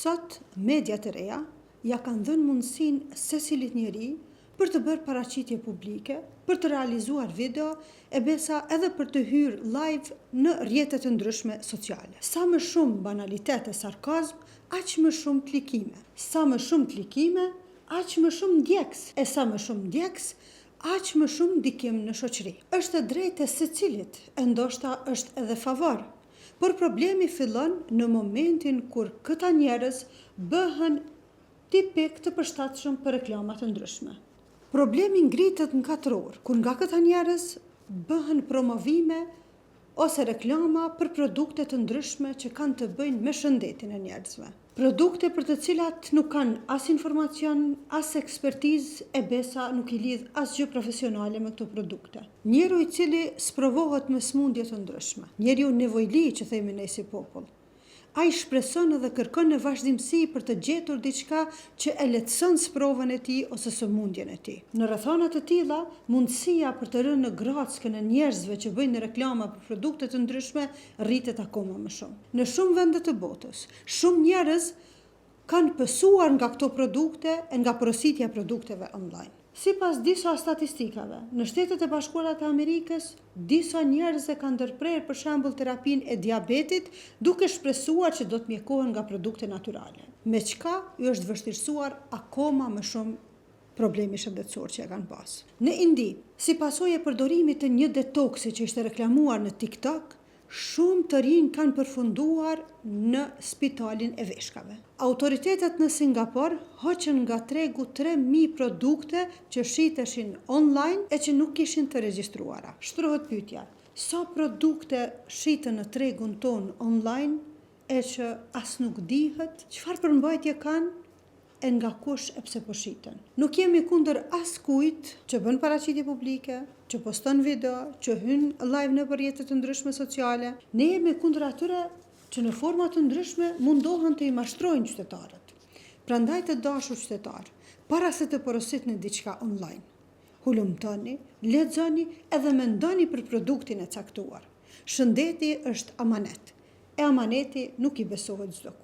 Sot, mediat e reja ja kanë dhënë mundësinë secilit njeri për të bërë paraqitje publike, për të realizuar video e besa edhe për të hyrë live në rrjetet të ndryshme sociale. Sa më shumë banalitet e sarkazm, aq më shumë klikime. Sa më shumë klikime, aq më shumë ndjekës. E sa më shumë ndjekës, aq më shumë ndikim në shoqëri. Është e drejtë e secilit, e ndoshta është edhe favor. Por problemi fillon në momentin kur këta njerëz bëhen tipik të përshtatshëm për reklamat të ndryshme. Problemi ngritet në 4 orë, kur nga këta njerëz bëhen promovime ose reklama për produkte të ndryshme që kanë të bëjnë me shëndetin e njerëzve. Produkte për të cilat nuk kanë as informacion, as ekspertizë e besa nuk i lidh asgjë profesionale me këto produkte. Njeriu i cili sprovohet me smundje të ndryshme, njeriu nevojli që themi ne si popull. Ai shpreson edhe kërkon në vazhdimsi për të gjetur diçka që e lehtëson sprovën e tij ose sëmundjen e tij. Në rrethana të tilla, mundësia për të rënë në grackën e njerëzve që bëjnë reklama për produkte të ndryshme rritet akoma më shumë. Në shumë vende të botës, shumë njerëz kanë pësuar nga këto produkte e nga porositja e produkteve online. Sipas disa statistikave, në Shtetet e Bashkuara të Amerikës, disa njerëz e kanë ndërprerë për shembull terapinë e diabetit, duke shpresuar që do të mjekohen nga produkte natyrale. Me çka ju është vështirësuar akoma më shumë problemi shëndetësor që e kanë pas. Në Indi, si pasojë e përdorimit të një detoksi që ishte reklamuar në TikTok, shumë të rinj kanë përfunduar në spitalin e veshkave. Autoritetet në Singapur hoqën nga tregu 3.000 produkte që shiteshin online e që nuk ishin të regjistruara. Shtrohet pyetja, sa produkte shiten në tregun ton online e që as nuk dihet çfarë përmbajtje kanë e nga kush e pse po shiten. Nuk jemi kundër askujt që bën paraqitje publike, që poston video, që hyn live në rrjete të ndryshme sociale. Ne jemi kundër atyre që në forma të ndryshme mundohen të i mashtrojnë qytetarët. Prandaj të dashur qytetar, para se të porositni diçka online, hulumtoni, lexoni edhe mendoni për produktin e caktuar. Shëndeti është amanet, e amaneti nuk i besohet çdo